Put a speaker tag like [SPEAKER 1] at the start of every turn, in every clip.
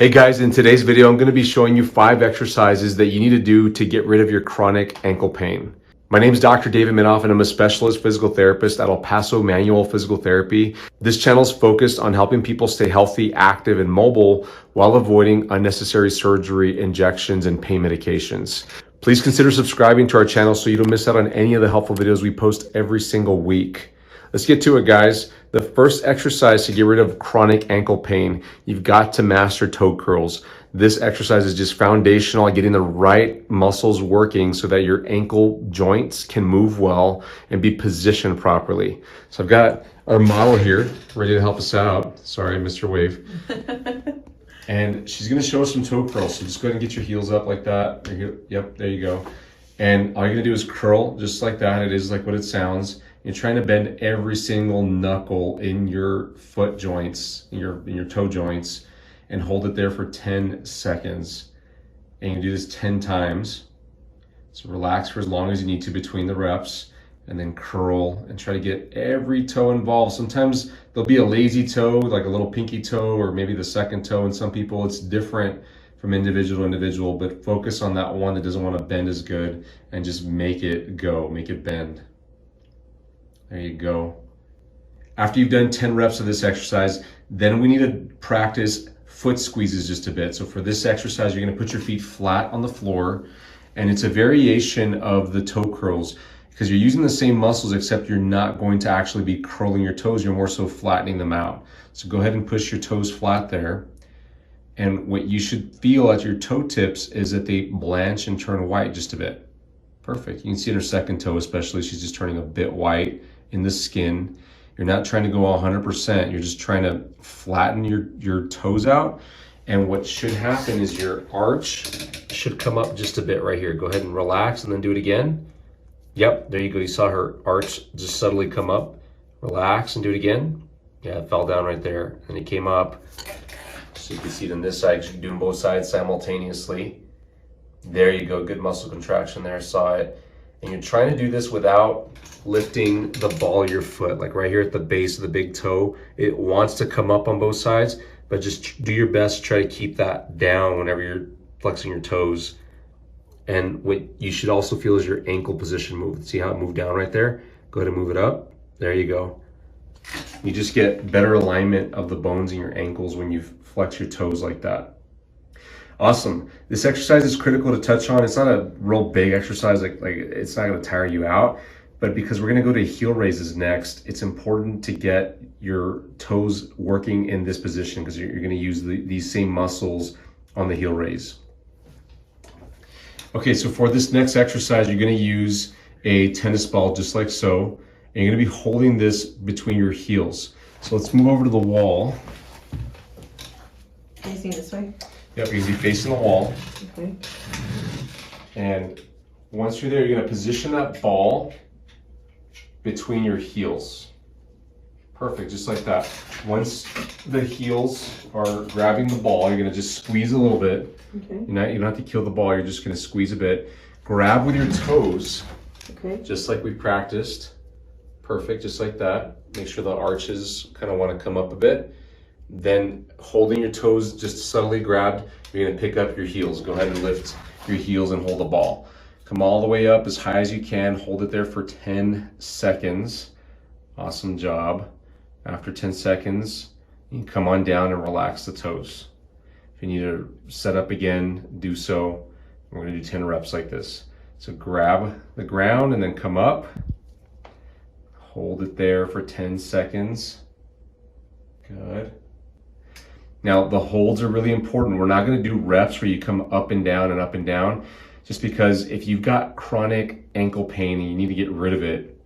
[SPEAKER 1] Hey guys, in today's video, I'm going to be showing you 5 exercises that you need to do to get rid of your chronic ankle pain. My name is Dr. David Minoff and I'm a specialist physical therapist at El Paso Manual Physical Therapy. This channel is focused on helping people stay healthy, active, and mobile while avoiding unnecessary surgery, injections, and pain medications. Please consider subscribing to our channel so you don't miss out on any of the helpful videos we post every single week. Let's get to it, guys. The first exercise to get rid of chronic ankle pain, you've got to master toe curls. This exercise is just foundational at getting the right muscles working so that your ankle joints can move well and be positioned properly. So I've got our model here ready to help us out. Sorry, Mr. Wave. And she's gonna show us some toe curls. So just go ahead and get your heels up like that. Yep, there you go. And all you're gonna do is curl just like that. It is like what it sounds. You're trying to bend every single knuckle in your foot joints, in your toe joints, and hold it there for 10 seconds. And you do this 10 times. So relax for as long as you need to between the reps, and then curl and try to get every toe involved. Sometimes there'll be a lazy toe, like a little pinky toe, or maybe the second toe. And some people, it's different from individual to individual, but focus on that one that doesn't want to bend as good and just make it go, make it bend. There you go. After you've done 10 reps of this exercise, then we need to practice foot squeezes just a bit. So for this exercise, you're going to put your feet flat on the floor, and it's a variation of the toe curls because you're using the same muscles, except you're not going to actually be curling your toes. You're more so flattening them out. So go ahead and push your toes flat there. And what you should feel at your toe tips is that they blanch and turn white just a bit. Perfect. You can see in her second toe especially, she's just turning a bit white in the skin. You're not trying to go 100%. You're just trying to flatten your toes out. And what should happen is your arch should come up just a bit right here. Go ahead and relax and then do it again. Yep, there you go. You saw her arch just subtly come up. Relax and do it again. Yeah, it fell down right there. And it came up. So you can see it on this side because you're doing both sides simultaneously. There you go. Good muscle contraction there. Saw it. And you're trying to do this without lifting the ball of your foot, like right here at the base of the big toe. It wants to come up on both sides, but just do your best to try to keep that down whenever you're flexing your toes. And what you should also feel is your ankle position move. See how it moved down right there? Go ahead and move it up. There you go. You just get better alignment of the bones in your ankles when you flex your toes like that. Awesome. This exercise is critical to touch on. It's not a real big exercise, like it's not going to tire you out, but because we're going to go to heel raises next, it's important to get your toes working in this position because you're going to use these same muscles on the heel raise. Okay, so for this next exercise, you're going to use a tennis ball just like so, and you're going to be holding this between your heels. So let's move over to the wall.
[SPEAKER 2] Facing this way?
[SPEAKER 1] Yep, you're gonna be facing the wall.
[SPEAKER 2] Okay.
[SPEAKER 1] And once you're there, you're gonna position that ball between your heels. Perfect, just like that. Once the heels are grabbing the ball, you're gonna just squeeze a little bit.
[SPEAKER 2] Okay.
[SPEAKER 1] You don't have to kill the ball, you're just gonna squeeze a bit. Grab with your toes,
[SPEAKER 2] okay,
[SPEAKER 1] just like we practiced. Perfect, just like that. Make sure the arches kind of wanna come up a bit. Then holding your toes just subtly grabbed, you're gonna pick up your heels. Go ahead and lift your heels and hold the ball. Come all the way up as high as you can. Hold it there for 10 seconds. Awesome job. After 10 seconds, you can come on down and relax the toes. If you need to set up again, do so. We're gonna do 10 reps like this. So grab the ground and then come up. Hold it there for 10 seconds. Good. Now, the holds are really important. We're not going to do reps where you come up and down, just because if you've got chronic ankle pain and you need to get rid of it,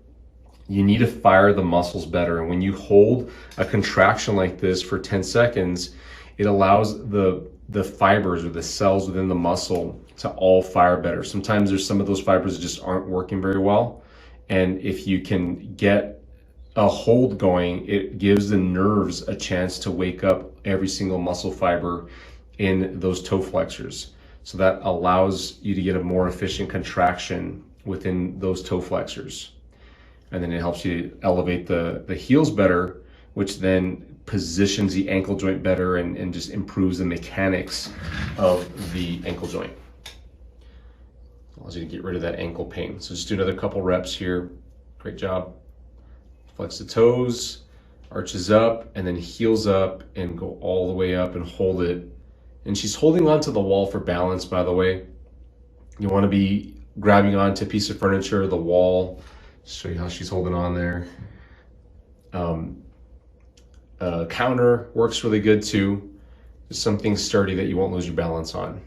[SPEAKER 1] you need to fire the muscles better. And when you hold a contraction like this for 10 seconds, it allows the fibers or the cells within the muscle to all fire better. Sometimes there's some of those fibers that just aren't working very well. And if you can get a hold going, it gives the nerves a chance to wake up every single muscle fiber in those toe flexors. So that allows you to get a more efficient contraction within those toe flexors. And then it helps you elevate the heels better, which then positions the ankle joint better and just improves the mechanics of the ankle joint. Allows you to get rid of that ankle pain. So just do another couple reps here. Great job. Flex the toes, arches up, and then heels up and go all the way up and hold it. And she's holding onto the wall for balance, by the way. You want to be grabbing onto a piece of furniture, the wall. Show you how she's holding on there. Counter works really good too. Just something sturdy that you won't lose your balance on. I'm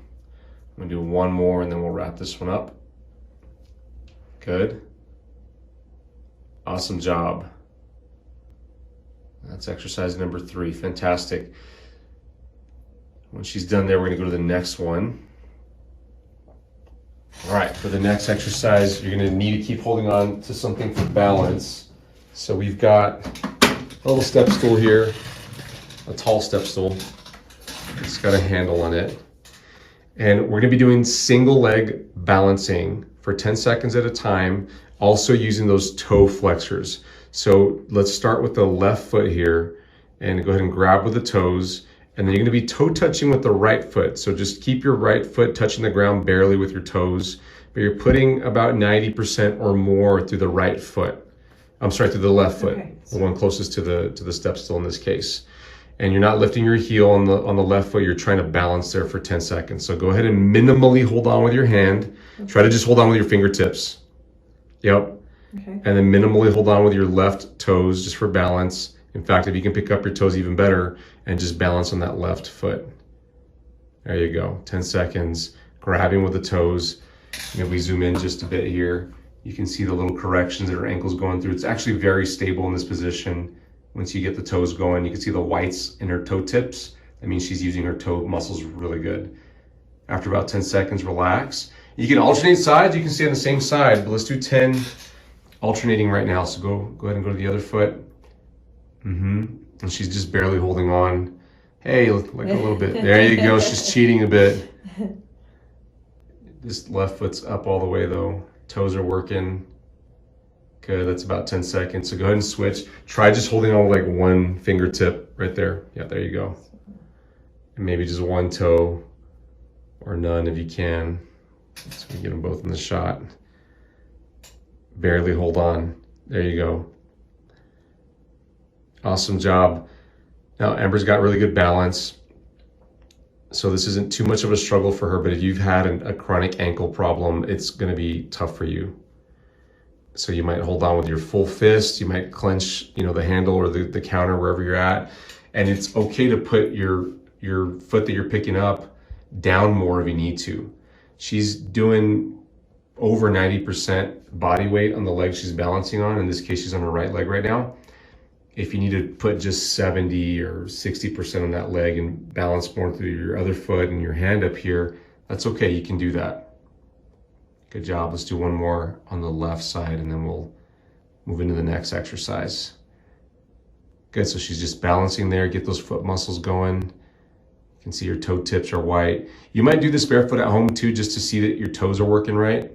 [SPEAKER 1] gonna do one more and then we'll wrap this one up. Good. Awesome job. That's exercise number 3. Fantastic. When she's done there, we're gonna go to the next one. All right, for the next exercise, you're gonna need to keep holding on to something for balance. So we've got a little step stool here, a tall step stool. It's got a handle on it. And we're gonna be doing single leg balancing for 10 seconds at a time, also using those toe flexors. So let's start with the left foot here and go ahead and grab with the toes. And then you're gonna be toe touching with the right foot. So just keep your right foot touching the ground barely with your toes, but you're putting about 90% or more through the right foot. I'm sorry, through the left foot, okay. The one closest to the step stool in this case. And you're not lifting your heel on the left foot, you're trying to balance there for 10 seconds. So go ahead and minimally hold on with your hand. Okay. Try to just hold on with your fingertips. Yep. Okay. And then minimally hold on with your left toes just for balance. In fact, if you can pick up your toes, even better, and just balance on that left foot. There you go, 10 seconds, grabbing with the toes. Maybe we zoom in just a bit here. You can see the little corrections that her ankle's going through. It's actually very stable in this position. Once you get the toes going, you can see the whites in her toe tips. That means she's using her toe muscles really good. After about 10 seconds, relax. You can alternate sides, you can stay on the same side, but let's do 10 alternating right now. So go ahead and go to the other foot. And she's just barely holding on. Hey, like a little bit. There you go, she's cheating a bit. This left foot's up all the way though. Toes are working. Good, that's about 10 seconds. So go ahead and switch. Try just holding on with like one fingertip right there. Yeah, there you go. And maybe just one toe or none if you can. So we get them both in the shot. Barely hold on. There you go. Awesome job. Now Amber's got really good balance. So this isn't too much of a struggle for her, but if you've had a chronic ankle problem, it's gonna be tough for you. So you might hold on with your full fist, you might clench, the handle or the counter wherever you're at. And it's okay to put your foot that you're picking up down more if you need to. She's doing over 90% body weight on the leg she's balancing on. In this case, she's on her right leg right now. If you need to put just 70 or 60% on that leg and balance more through your other foot and your hand up here, that's okay, you can do that. Good job, let's do one more on the left side and then we'll move into the next exercise. Good, so she's just balancing there, get those foot muscles going. You can see your toe tips are white. You might do this barefoot at home too, just to see that your toes are working right.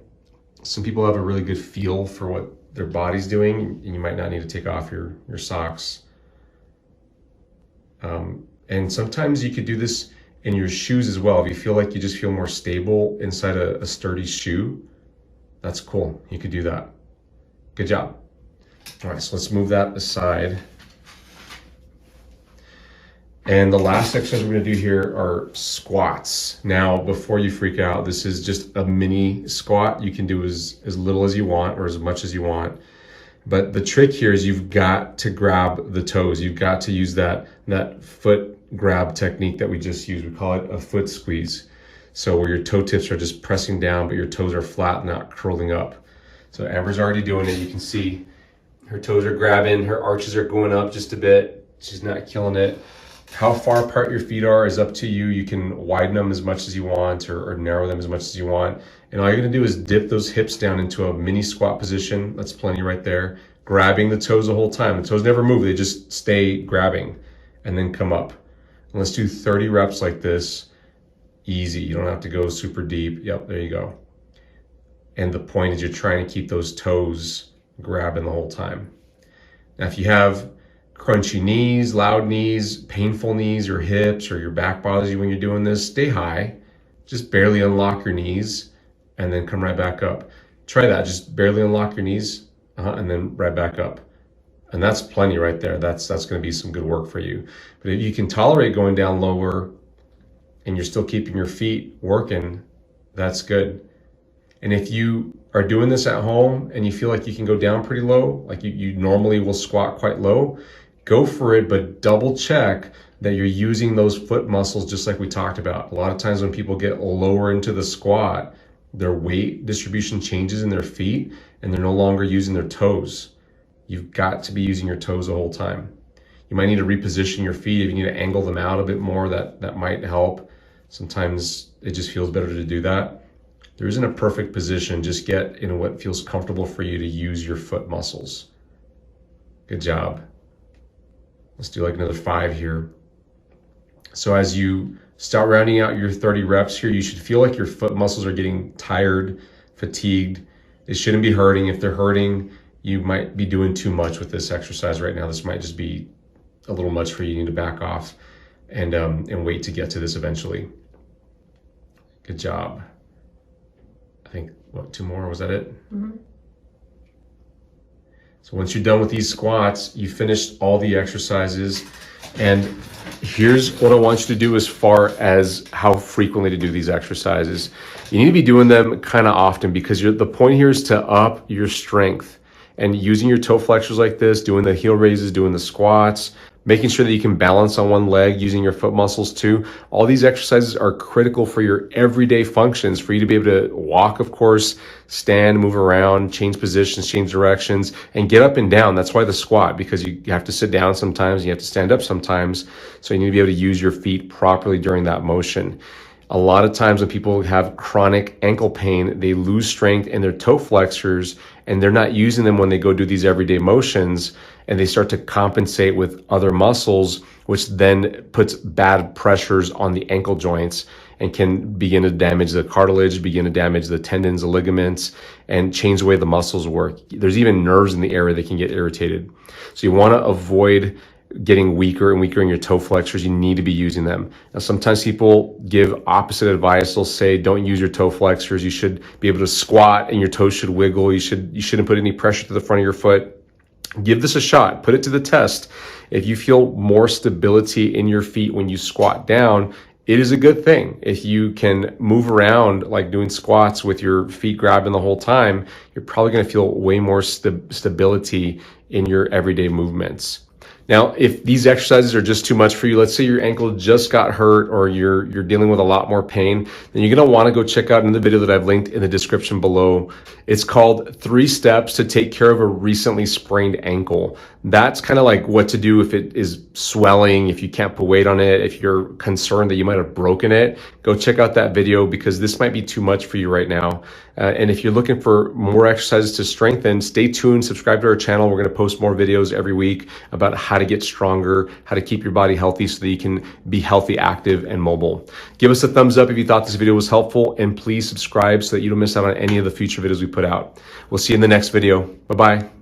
[SPEAKER 1] Some people have a really good feel for what their body's doing, and you might not need to take off your socks. And sometimes you could do this in your shoes as well. If you feel like you just feel more stable inside a sturdy shoe, that's cool. You could do that. Good job. All right, so let's move that aside. And the last exercise we're gonna do here are squats. Now, before you freak out, this is just a mini squat. You can do as little as you want or as much as you want. But the trick here is you've got to grab the toes. You've got to use that foot grab technique that we just used. We call it a foot squeeze. So where your toe tips are just pressing down, but your toes are flat, not curling up. So Amber's already doing it. You can see her toes are grabbing, her arches are going up just a bit. She's not killing it. How far apart your feet are is up to you. You can widen them as much as you want or narrow them as much as you want. And all you're gonna do is dip those hips down into a mini squat position. That's plenty right there. Grabbing the toes the whole time. The toes never move, they just stay grabbing and then come up. And let's do 30 reps like this. Easy, you don't have to go super deep. Yep, there you go. And the point is you're trying to keep those toes grabbing the whole time. Now, if you have crunchy knees, loud knees, painful knees, your hips or your back bothers you when you're doing this, stay high. Just barely unlock your knees and then come right back up. Try that, just barely unlock your knees and then right back up. And that's plenty right there. That's gonna be some good work for you. But if you can tolerate going down lower and you're still keeping your feet working, that's good. And if you are doing this at home and you feel like you can go down pretty low, like you normally will squat quite low, go for it, but double check that you're using those foot muscles just like we talked about. A lot of times when people get lower into the squat, their weight distribution changes in their feet and they're no longer using their toes. You've got to be using your toes the whole time. You might need to reposition your feet. If you need to angle them out a bit more, that might help. Sometimes it just feels better to do that. There isn't a perfect position. Just get in what feels comfortable for you to use your foot muscles. Good job. Let's do like another 5 here. So as you start rounding out your 30 reps here, you should feel like your foot muscles are getting tired, fatigued. They shouldn't be hurting. If they're hurting, you might be doing too much with this exercise right now. This might just be a little much for you. You need to back off and wait to get to this eventually. Good job. I think, what, 2 more? Was that it? Mm-hmm. So once you're done with these squats, you finished all the exercises. And here's what I want you to do as far as how frequently to do these exercises. You need to be doing them kind of often because the point here is to up your strength. And using your toe flexors like this, doing the heel raises, doing the squats, making sure that you can balance on one leg, using your foot muscles too. All these exercises are critical for your everyday functions, for you to be able to walk, of course, stand, move around, change positions, change directions, and get up and down. That's why the squat, because you have to sit down sometimes, you have to stand up sometimes. So you need to be able to use your feet properly during that motion. A lot of times when people have chronic ankle pain, they lose strength in their toe flexors and they're not using them when they go do these everyday motions, and they start to compensate with other muscles, which then puts bad pressures on the ankle joints and can begin to damage the cartilage, begin to damage the tendons, the ligaments, and change the way the muscles work. There's even nerves in the area that can get irritated. So you want to avoid getting weaker and weaker in your toe flexors. You need to be using them. Now, sometimes people give opposite advice. They'll say, don't use your toe flexors. You should be able to squat and your toes should wiggle. You shouldn't put any pressure to the front of your foot. Give this a shot. Put it to the test. If you feel more stability in your feet when you squat down, it is a good thing. If you can move around like doing squats with your feet grabbing the whole time, you're probably going to feel way more stability in your everyday movements. Now, if these exercises are just too much for you, let's say your ankle just got hurt or you're dealing with a lot more pain, then you're going to want to go check out another video that I've linked in the description below. It's called 3 Steps to Take Care of a Recently Sprained Ankle. That's kind of like what to do if it is swelling, if you can't put weight on it, if you're concerned that you might have broken it. Go check out that video because this might be too much for you right now. And if you're looking for more exercises to strengthen, stay tuned, subscribe to our channel. We're going to post more videos every week about how to get stronger, how to keep your body healthy so that you can be healthy, active, and mobile. Give us a thumbs up if you thought this video was helpful, and please subscribe so that you don't miss out on any of the future videos we put out. We'll see you in the next video. Bye-bye.